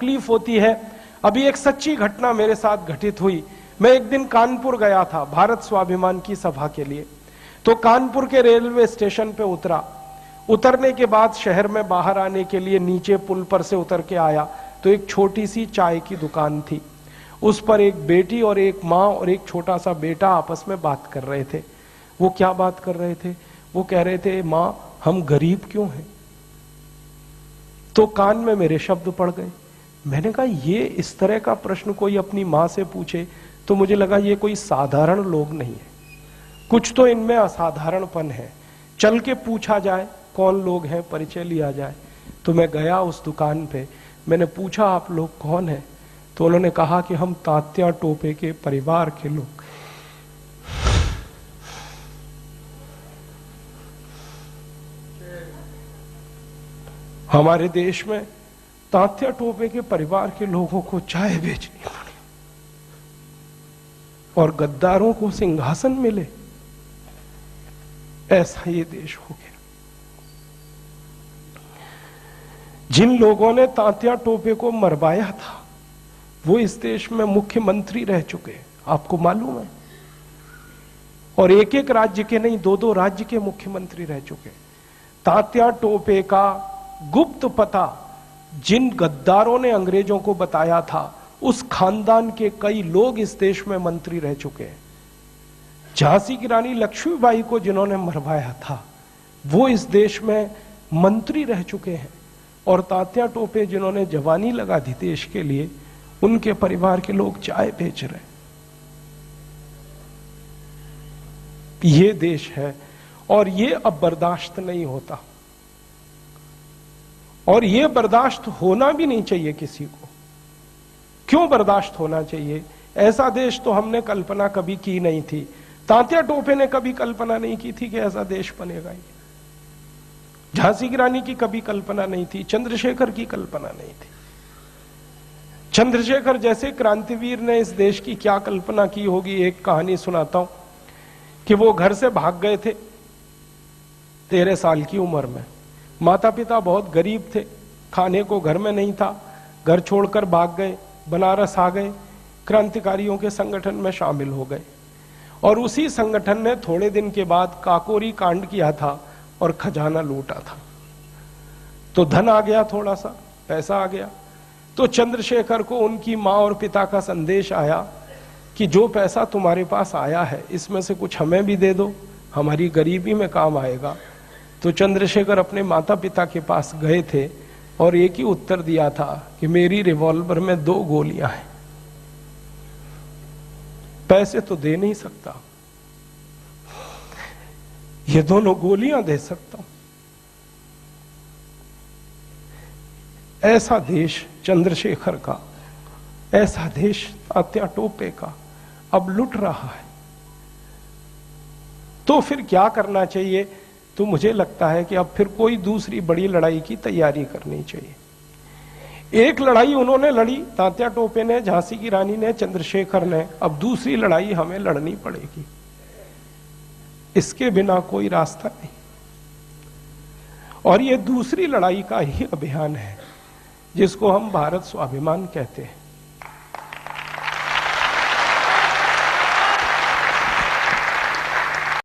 तकलीफ होती है। अभी एक सच्ची घटना मेरे साथ घटित हुई। मैं एक दिन कानपुर गया था भारत स्वाभिमान की सभा के लिए। तो कानपुर के रेलवे स्टेशन पे उतरा। उतरने के बाद शहर में बाहर आने के लिए नीचे पुल पर से उतर के आया तो एक छोटी सी चाय की दुकान थी। उस पर एक बेटी और एक माँ और एक छोटा सा बेटा आपस में बात कर रहे थे। वो क्या बात कर रहे थे? वो कह रहे थे, माँ हम गरीब क्यों हैं? तो कान में मेरे शब्द पड़ गए। मैंने कहा ये इस तरह का प्रश्न कोई अपनी माँ से पूछे तो मुझे लगा ये कोई साधारण लोग नहीं है, कुछ तो इनमें असाधारणपन है। चल के पूछा जाए कौन लोग हैं, परिचय लिया जाए। तो मैं गया उस दुकान पे, मैंने पूछा आप लोग कौन हैं? तो उन्होंने कहा कि हम तात्या टोपे के परिवार के लोग। हमारे देश में तात्या टोपे के परिवार के लोगों को चाय बेचनी पड़ी और गद्दारों को सिंहासन मिले, ऐसा ये देश हो गया। जिन लोगों ने तात्या टोपे को मरवाया था वो इस देश में मुख्यमंत्री रह चुके हैं, आपको मालूम है। और एक एक राज्य के नहीं, दो दो राज्य के मुख्यमंत्री रह चुके। तात्या टोपे का गुप्त पता जिन गद्दारों ने अंग्रेजों को बताया था, उस खानदान के कई लोग इस देश में मंत्री रह चुके हैं। झांसी की रानी लक्ष्मीबाई को जिन्होंने मरवाया था वो इस देश में मंत्री रह चुके हैं। और तात्या टोपे जिन्होंने जवानी लगा दी देश के लिए, उनके परिवार के लोग चाय बेच रहे हैं। ये देश है और ये अब बर्दाश्त नहीं होता, और ये बर्दाश्त होना भी नहीं चाहिए किसी को। क्यों बर्दाश्त होना चाहिए? ऐसा देश तो हमने कल्पना कभी की नहीं थी। तात्या टोपे ने कभी कल्पना नहीं की थी कि ऐसा देश बनेगा। ये झांसी की रानी की कभी कल्पना नहीं थी, चंद्रशेखर की कल्पना नहीं थी। चंद्रशेखर जैसे क्रांतिवीर ने इस देश की क्या कल्पना की होगी। एक कहानी सुनाता हूं कि वो घर से भाग गए थे 13 साल की उम्र में। माता पिता बहुत गरीब थे, खाने को घर में नहीं था, घर छोड़कर भाग गए, बनारस आ गए, क्रांतिकारियों के संगठन में शामिल हो गए। और उसी संगठन ने थोड़े दिन के बाद काकोरी कांड किया था और खजाना लूटा था। तो धन आ गया, थोड़ा सा पैसा आ गया। तो चंद्रशेखर को उनकी माँ और पिता का संदेश आया कि जो पैसा तुम्हारे पास आया है इसमें से कुछ हमें भी दे दो, हमारी गरीबी में काम आएगा। तो चंद्रशेखर अपने माता पिता के पास गए थे और एक ही उत्तर दिया था कि मेरी रिवॉल्वर में 2 गोलियां हैं, पैसे तो दे नहीं सकता, ये दोनों गोलियां दे सकता हूं। ऐसा देश चंद्रशेखर का, ऐसा देश तात्या टोपे का अब लुट रहा है। तो फिर क्या करना चाहिए? तो मुझे लगता है कि अब फिर कोई दूसरी बड़ी लड़ाई की तैयारी करनी चाहिए। एक लड़ाई उन्होंने लड़ी, तात्या टोपे ने, झांसी की रानी ने, चंद्रशेखर ने, अब दूसरी लड़ाई हमें लड़नी पड़ेगी। इसके बिना कोई रास्ता नहीं। और ये दूसरी लड़ाई का ही अभियान है जिसको हम भारत स्वाभिमान कहते हैं।